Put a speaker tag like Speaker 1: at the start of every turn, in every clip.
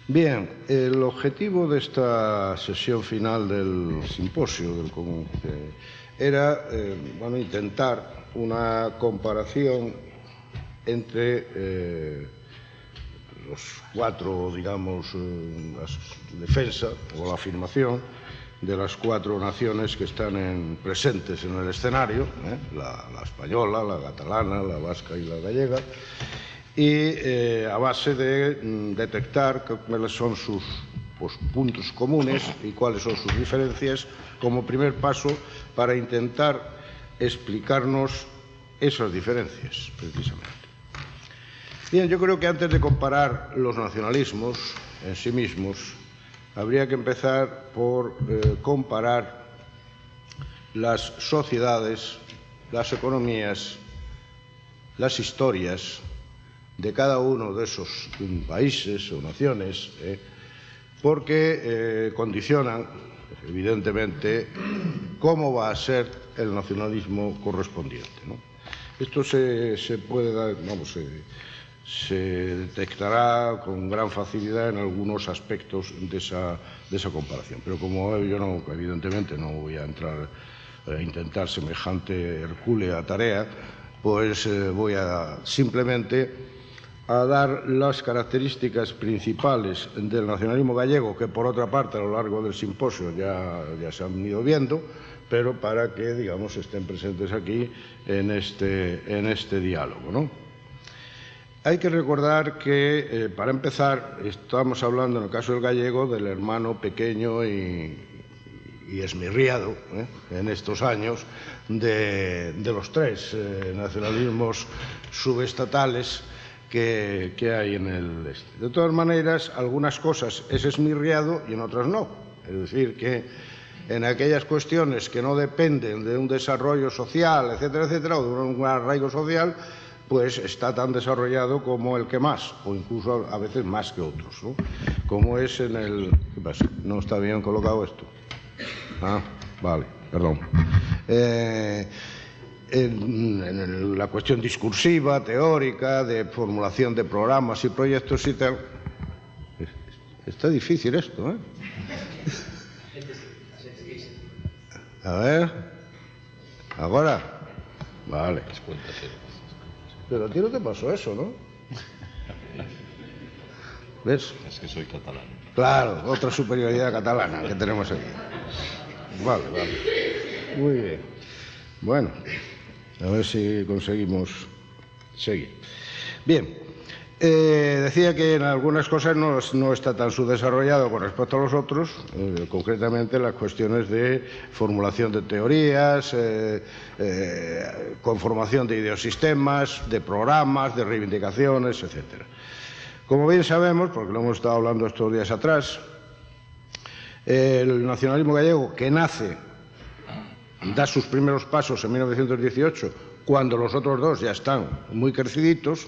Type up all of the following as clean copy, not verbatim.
Speaker 1: Bien, el objetivo de esta sesión final del simposio era intentar una comparación entre los cuatro, digamos, la defensa o la afirmación de las cuatro naciones que están presentes en el escenario, la española, la catalana, la vasca y la gallega, y a base de detectar cuáles son sus puntos comunes y cuáles son sus diferencias como primer paso para intentar explicarnos esas diferencias, precisamente. Bien, yo creo que antes de comparar los nacionalismos en sí mismos, habría que empezar por comparar las sociedades, las economías, las historias de cada uno de esos países o naciones, porque condicionan, evidentemente, cómo va a ser el nacionalismo correspondiente, ¿no? Esto se puede dar, se detectará con gran facilidad en algunos aspectos de esa comparación. Pero como yo evidentemente no voy a entrar a intentar semejante hercúlea tarea, pues voy a simplemente a dar las características principales del nacionalismo gallego, que por otra parte a lo largo del simposio ya se han ido viendo, pero para que, digamos, estén presentes aquí en este diálogo, ¿no? Hay que recordar que, para empezar, estamos hablando, en el caso del gallego, del hermano pequeño y esmirriado, en estos años, de los tres nacionalismos subestatales que hay en el este. De todas maneras, algunas cosas es esmirriado y en otras no. Es decir, que en aquellas cuestiones que no dependen de un desarrollo social, etcétera, etcétera, o de un arraigo social, pues está tan desarrollado como el que más, o incluso a veces más que otros, ¿no? Como es en el... ¿Qué pasa? ¿No está bien colocado esto? Ah, vale, perdón. En la cuestión discursiva, teórica, de formulación de programas y proyectos y tal. Está difícil esto, ¿eh? A ver. ¿Ahora? Vale. Pero a ti no te pasó eso, ¿no? ¿Ves?
Speaker 2: Es que soy catalán.
Speaker 1: Claro, otra superioridad catalana que tenemos aquí. Vale. Muy bien. Bueno, a ver si conseguimos seguir. Bien, decía que en algunas cosas no está tan subdesarrollado con respecto a los otros, concretamente las cuestiones de formulación de teorías, conformación de ideosistemas, de programas, de reivindicaciones, etc. Como bien sabemos, porque lo hemos estado hablando estos días atrás, el nacionalismo gallego, que da sus primeros pasos en 1918, cuando los otros dos ya están muy creciditos,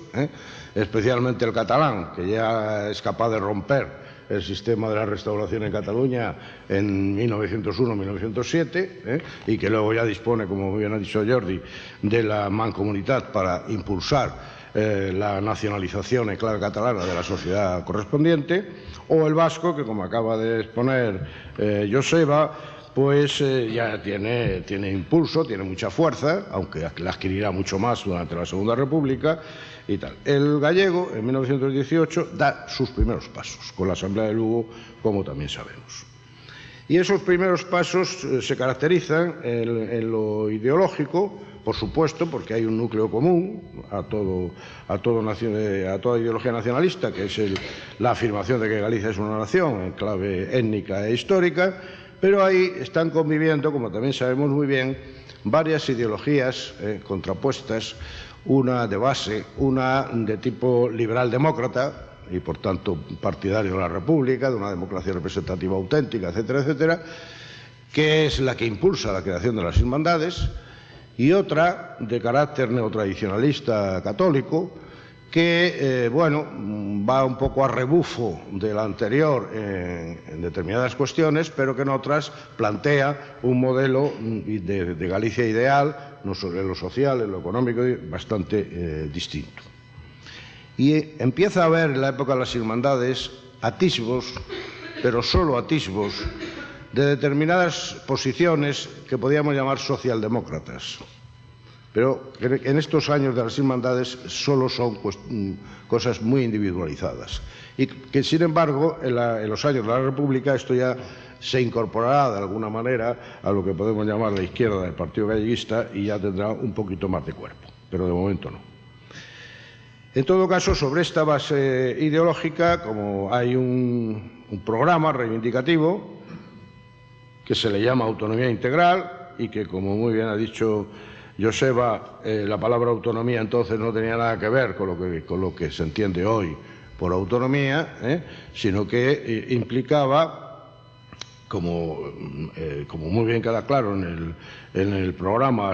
Speaker 1: especialmente el catalán, que ya es capaz de romper el sistema de la restauración en Cataluña en 1901-1907, y que luego ya dispone, como bien ha dicho Jordi, de la Mancomunitat para impulsar la nacionalización en clave catalana de la sociedad correspondiente, o el vasco, que como acaba de exponer Joseba, pues ya tiene impulso, tiene mucha fuerza, aunque la adquirirá mucho más durante la Segunda República y tal. El gallego, en 1918, da sus primeros pasos, con la Asamblea de Lugo, como también sabemos. Y esos primeros pasos se caracterizan en lo ideológico, por supuesto, porque hay un núcleo común a toda ideología nacionalista, que es la afirmación de que Galicia es una nación en clave étnica e histórica, pero ahí están conviviendo, como también sabemos muy bien, varias ideologías contrapuestas, una de base, una de tipo liberal-demócrata, y por tanto partidario de la República, de una democracia representativa auténtica, etcétera, etcétera, que es la que impulsa la creación de las hermandades, y otra de carácter neotradicionalista católico, que va un poco a rebufo de la anterior en determinadas cuestiones, pero que en otras plantea un modelo de Galicia ideal, no solo en lo social, en lo económico, bastante distinto. Y empieza a haber en la época de las hermandades atisbos, pero solo atisbos, de determinadas posiciones que podíamos llamar socialdemócratas. Pero en estos años de las hermandades solo son cosas muy individualizadas. Y que, sin embargo, en los años de la República esto ya se incorporará de alguna manera a lo que podemos llamar la izquierda del Partido Galleguista y ya tendrá un poquito más de cuerpo, pero de momento no. En todo caso, sobre esta base ideológica, como hay un programa reivindicativo que se le llama autonomía integral y que, como muy bien ha dicho Joseba, la palabra autonomía entonces no tenía nada que ver con lo que se entiende hoy por autonomía, sino que implicaba, como muy bien queda claro en el programa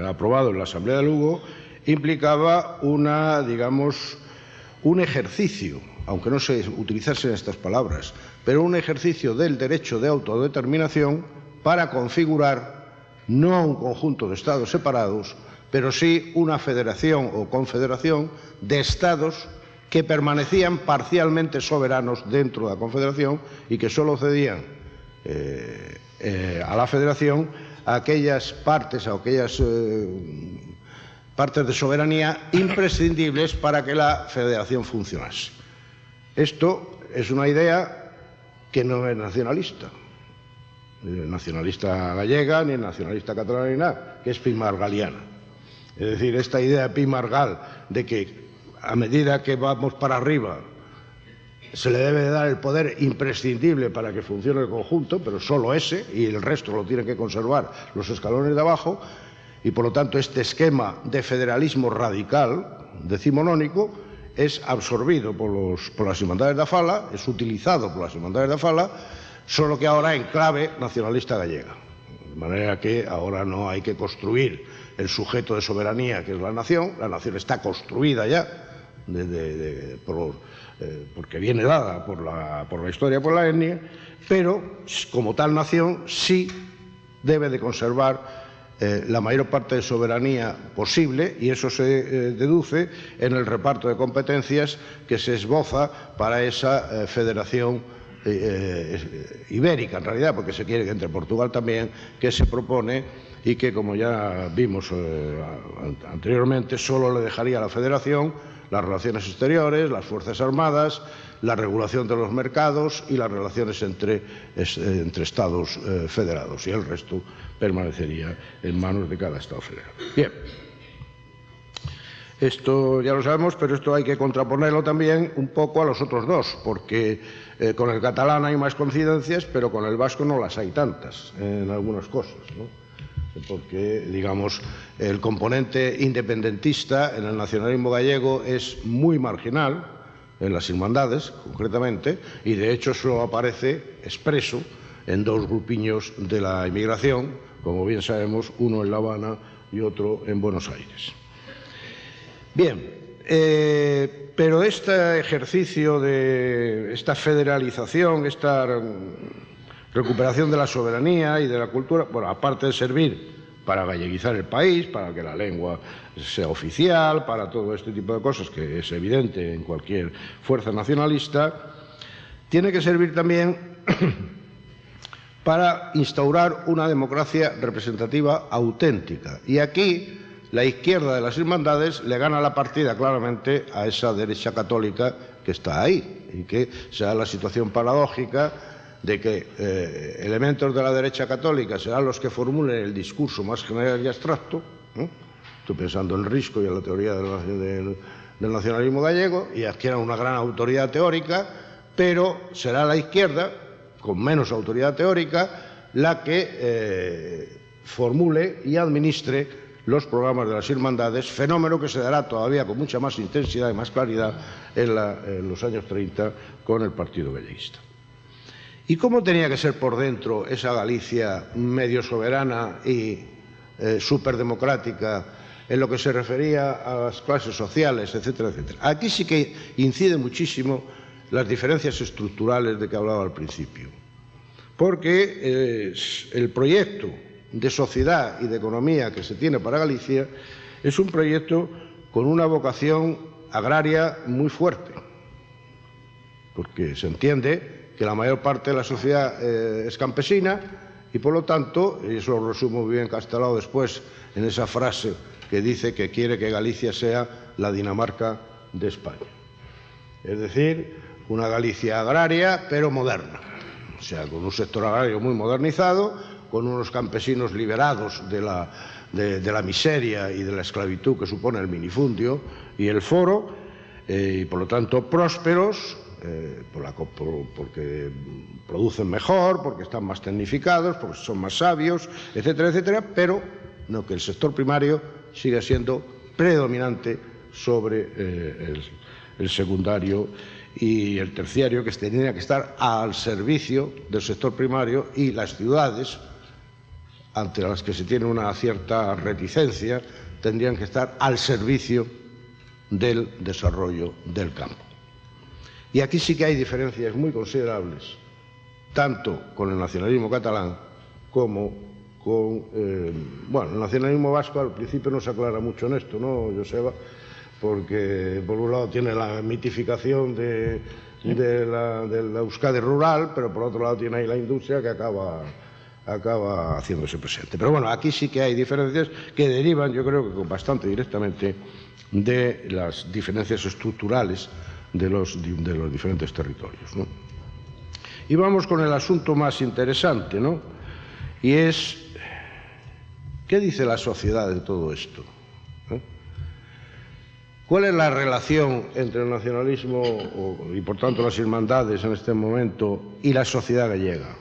Speaker 1: aprobado en la Asamblea de Lugo, implicaba un ejercicio, aunque no se utilizasen estas palabras, pero un ejercicio del derecho de autodeterminación para configurar no un conjunto de estados separados, pero sí una federación o confederación de estados que permanecían parcialmente soberanos dentro de la confederación y que solo cedían a la federación aquellas partes de soberanía imprescindibles para que la federación funcionase. Esto es una idea que no es nacionalista, ni nacionalista gallega, ni nacionalista catalana, ni nada, que es pimargaliana. Es decir, esta idea pimargal de que a medida que vamos para arriba se le debe de dar el poder imprescindible para que funcione el conjunto, pero solo ese, y el resto lo tienen que conservar los escalones de abajo, y por lo tanto este esquema de federalismo radical, decimonónico, es absorbido por las hermandades de Afala, es utilizado por las hermandades de Afala, solo que ahora en clave nacionalista gallega. De manera que ahora no hay que construir el sujeto de soberanía que es la nación está construida ya, porque viene dada por la historia, por la etnia, pero como tal nación sí debe de conservar la mayor parte de soberanía posible, y eso se deduce en el reparto de competencias que se esboza para esa federación ibérica, en realidad, porque se quiere que entre Portugal también, que se propone y que, como ya vimos anteriormente, solo le dejaría a la federación las relaciones exteriores, las fuerzas armadas, la regulación de los mercados y las relaciones entre estados federados, y el resto permanecería en manos de cada estado federado. Bien, esto ya lo sabemos, pero esto hay que contraponerlo también un poco a los otros dos, porque con el catalán hay más coincidencias, pero con el vasco no las hay tantas en algunas cosas, ¿no? Porque, digamos, el componente independentista en el nacionalismo gallego es muy marginal, en las hermandades concretamente, y de hecho solo aparece expreso en dos grupiños de la inmigración, como bien sabemos, uno en La Habana y otro en Buenos Aires. Bien, pero este ejercicio de esta federalización, esta recuperación de la soberanía y de la cultura, bueno, aparte de servir para galleguizar el país, para que la lengua sea oficial, para todo este tipo de cosas que es evidente en cualquier fuerza nacionalista, tiene que servir también para instaurar una democracia representativa auténtica. Y aquí la izquierda de las hermandades le gana la partida claramente a esa derecha católica que está ahí, y que se da la situación paradójica de que elementos de la derecha católica serán los que formulen el discurso más general y abstracto, estoy pensando en Risco y en la teoría del nacionalismo gallego, y adquieran una gran autoridad teórica, pero será la izquierda, con menos autoridad teórica, la que formule y administre los programas de las hermandades, fenómeno que se dará todavía con mucha más intensidad y más claridad en los años 30 con el Partido Galleguista. ¿Y cómo tenía que ser por dentro esa Galicia medio soberana y superdemocrática en lo que se refería a las clases sociales, etcétera, etcétera? Aquí sí que incide muchísimo las diferencias estructurales de que hablaba al principio, porque el proyecto de sociedad y de economía que se tiene para Galicia es un proyecto con una vocación agraria muy fuerte. porque se entiende que la mayor parte de la sociedad es campesina y, por lo tanto, y eso lo resumo muy bien Castelao después en esa frase que dice que quiere que Galicia sea la Dinamarca de España. Es decir, una Galicia agraria, pero moderna. O sea, con un sector agrario muy modernizado, con unos campesinos liberados de la miseria y de la esclavitud que supone el minifundio y el foro, y por lo tanto prósperos, porque producen mejor, porque están más tecnificados, porque son más sabios, etcétera, etcétera, pero no, que el sector primario siga siendo predominante sobre el secundario y el terciario, que tenía que estar al servicio del sector primario, y las ciudades, ante las que se tiene una cierta reticencia, tendrían que estar al servicio del desarrollo del campo. Y aquí sí que hay diferencias muy considerables, tanto con el nacionalismo catalán como con... bueno, el nacionalismo vasco al principio no se aclara mucho en esto, ¿no, Joseba? Porque por un lado tiene la mitificación de la Euskadi rural, pero por otro lado tiene ahí la industria que acaba haciéndose presente. Pero bueno, aquí sí que hay diferencias que derivan, yo creo que bastante directamente, de las diferencias estructurales de los diferentes territorios, ¿no? Y vamos con el asunto más interesante, ¿no? Y es, ¿qué dice la sociedad de todo esto? ¿Cuál es la relación entre el nacionalismo y, por tanto, las hermandades en este momento y la sociedad gallega?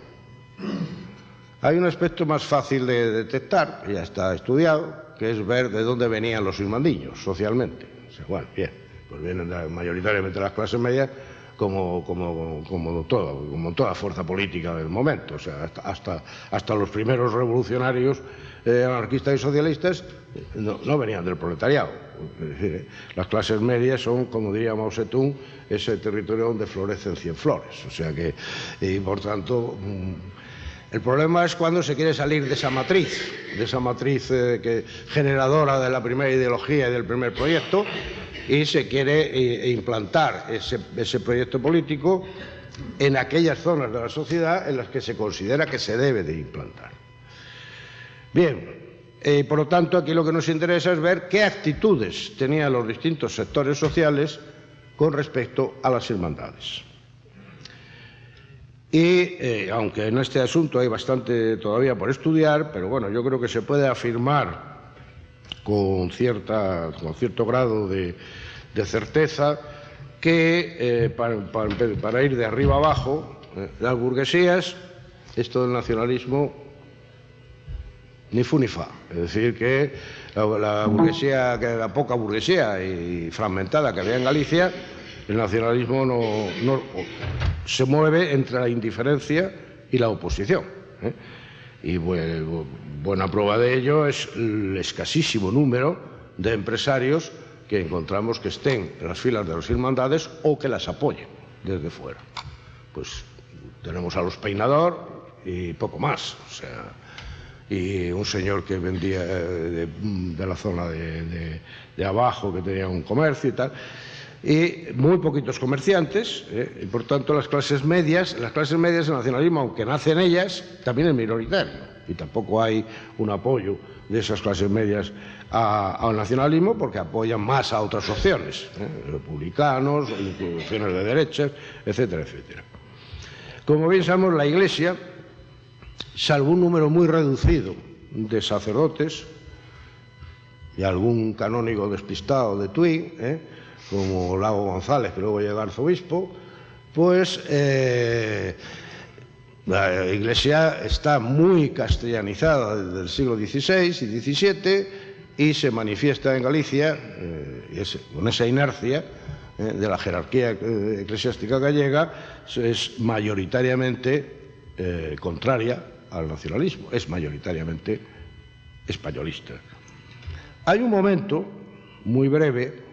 Speaker 1: Hay un aspecto más fácil de detectar, que ya está estudiado, que es ver de dónde venían los irmandiños socialmente. O sea, bueno, bien, pues vienen mayoritariamente las clases medias, como toda fuerza política del momento. O sea, hasta los primeros revolucionarios anarquistas y socialistas no venían del proletariado. Es decir, las clases medias son, como diría Mao Zedong, ese territorio donde florecen 100 flores. O sea que, y por tanto, el problema es cuando se quiere salir de esa matriz generadora de la primera ideología y del primer proyecto, y se quiere implantar ese proyecto político en aquellas zonas de la sociedad en las que se considera que se debe de implantar. Bien, por lo tanto, aquí lo que nos interesa es ver qué actitudes tenían los distintos sectores sociales con respecto a las hermandades. Y aunque en este asunto hay bastante todavía por estudiar, pero bueno, yo creo que se puede afirmar con cierto grado de certeza que para ir de arriba abajo, las burguesías, esto del nacionalismo, ni fu ni fa. Es decir, que la poca burguesía y fragmentada que había en Galicia, el nacionalismo no se mueve entre la indiferencia y la oposición, Y buena prueba de ello es el escasísimo número de empresarios que encontramos que estén en las filas de las hermandades o que las apoyen desde fuera. Pues tenemos a los Peinador y poco más, o sea, y un señor que vendía de la zona de abajo, que tenía un comercio y tal, y muy poquitos comerciantes, y por tanto las clases medias, el nacionalismo, aunque nace en ellas, también es minoritario, y tampoco hay un apoyo de esas clases medias al nacionalismo, porque apoyan más a otras opciones, republicanos, opciones de derechas, etcétera, etcétera. Como bien sabemos, la Iglesia, salvo un número muy reducido de sacerdotes y algún canónigo despistado de Tui, como Lago González, que luego llega arzobispo, pues la Iglesia está muy castellanizada desde el siglo XVI y XVII y se manifiesta en Galicia con esa inercia de la jerarquía eclesiástica gallega, es mayoritariamente contraria al nacionalismo, es mayoritariamente españolista. Hay un momento muy breve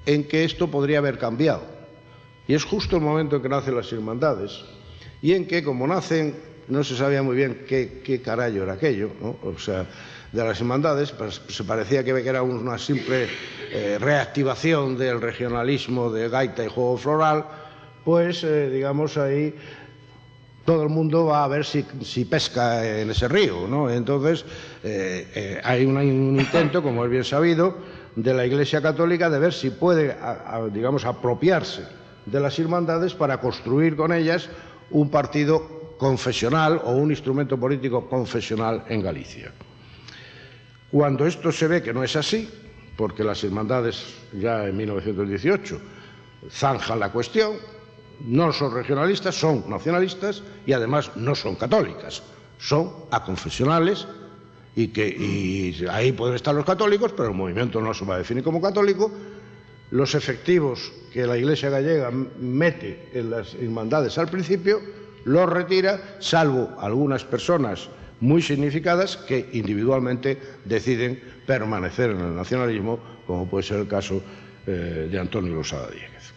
Speaker 1: en que esto podría haber cambiado, y es justo el momento en que nacen las hermandades, y en que, como nacen, no se sabía muy bien qué carajo era aquello, ¿no? O sea, de las hermandades, pues, se parecía que era una simple reactivación del regionalismo de gaita y juego floral, pues digamos ahí todo el mundo va a ver si pesca en ese río, ¿no? Entonces hay un intento, como es bien sabido, de la Iglesia Católica de ver si puede, digamos, apropiarse de las hermandades para construir con ellas un partido confesional o un instrumento político confesional en Galicia. Cuando esto se ve que no es así, porque las hermandades ya en 1918 zanjan la cuestión, no son regionalistas, son nacionalistas y además no son católicas, son aconfesionales y ahí pueden estar los católicos, pero el movimiento no se va a definir como católico. Los efectivos que la Iglesia gallega mete en las hermandades al principio los retira, salvo algunas personas muy significadas que individualmente deciden permanecer en el nacionalismo, como puede ser el caso de Antonio Losada Díez.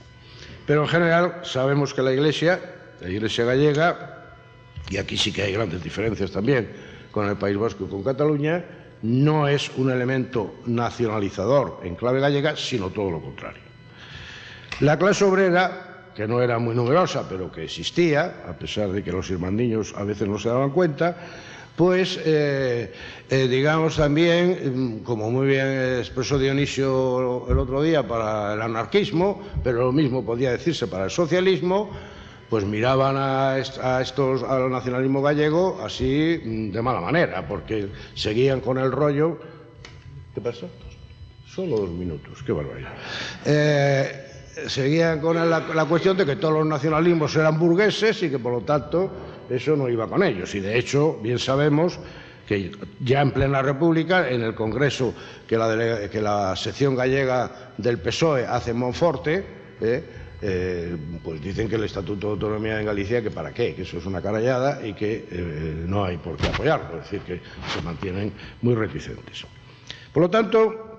Speaker 1: Pero en general sabemos que la Iglesia gallega, y aquí sí que hay grandes diferencias también con el País Vasco y con Cataluña, no es un elemento nacionalizador en clave gallega, sino todo lo contrario. La clase obrera, que no era muy numerosa, pero que existía, a pesar de que los irmandiños a veces no se daban cuenta, pues digamos también, como muy bien expresó Dionisio el otro día para el anarquismo, pero lo mismo podía decirse para el socialismo, pues miraban al nacionalismo gallego así de mala manera, porque seguían con el rollo. ¿Qué pasa? Solo 2 minutos, qué barbaridad. Seguían con la cuestión de que todos los nacionalismos eran burgueses y que por lo tanto eso no iba con ellos. Y de hecho, bien sabemos que ya en plena República, en el Congreso que la sección gallega del PSOE hace en Monforte, pues dicen que el Estatuto de Autonomía en Galicia, que para qué, que eso es una carallada y que no hay por qué apoyarlo, es decir, que se mantienen muy reticentes. Por lo tanto,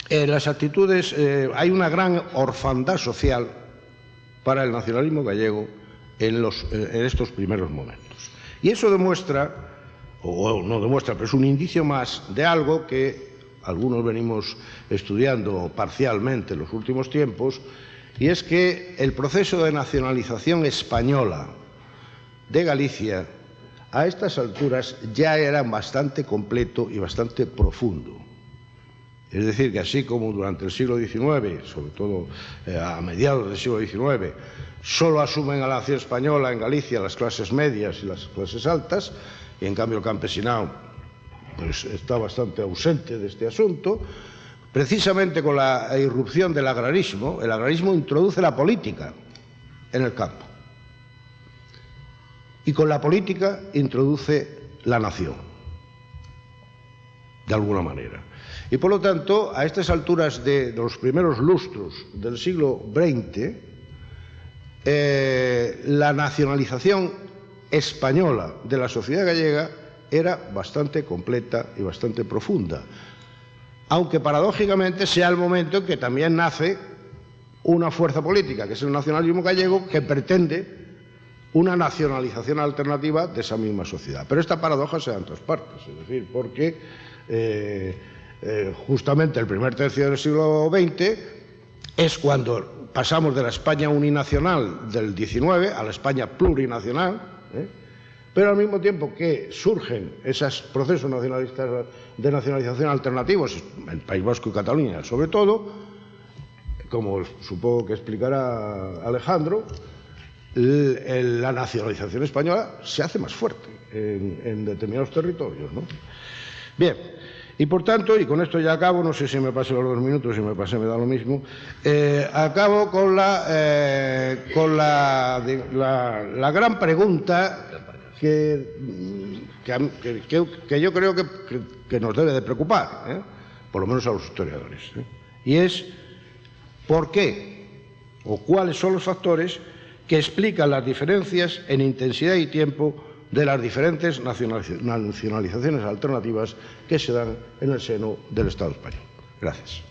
Speaker 1: las actitudes, hay una gran orfandad social para el nacionalismo gallego en estos primeros momentos. Y eso demuestra, o no demuestra, pero es un indicio más de algo que algunos venimos estudiando parcialmente en los últimos tiempos, y es que el proceso de nacionalización española de Galicia a estas alturas ya era bastante completo y bastante profundo. Es decir, que así como durante el siglo XIX, sobre todo a mediados del siglo XIX, solo asumen a la nación española en Galicia las clases medias y las clases altas, y en cambio el campesinado pues, está bastante ausente de este asunto. Precisamente con la irrupción del agrarismo, el agrarismo introduce la política en el campo. Y con la política introduce la nación, de alguna manera. Y por lo tanto, a estas alturas de los primeros lustros del siglo XX, la nacionalización española de la sociedad gallega era bastante completa y bastante profunda. Aunque paradójicamente sea el momento en que también nace una fuerza política, que es el nacionalismo gallego, que pretende una nacionalización alternativa de esa misma sociedad. Pero esta paradoja se da en todas partes, es decir, porque justamente el primer tercio del siglo XX es cuando pasamos de la España uninacional del XIX a la España plurinacional, pero al mismo tiempo que surgen esos procesos nacionalistas de nacionalización alternativos, en el País Vasco y Cataluña sobre todo, como supongo que explicará Alejandro, la nacionalización española se hace más fuerte en determinados territorios, ¿no? Bien, y por tanto, y con esto ya acabo, no sé si me pasé los 2 minutos, si me pasé me da lo mismo, acabo con la gran pregunta que yo creo que nos debe de preocupar, por lo menos a los historiadores, y es ¿por qué o cuáles son los factores que explican las diferencias en intensidad y tiempo de las diferentes nacionalizaciones alternativas que se dan en el seno del Estado español? Gracias.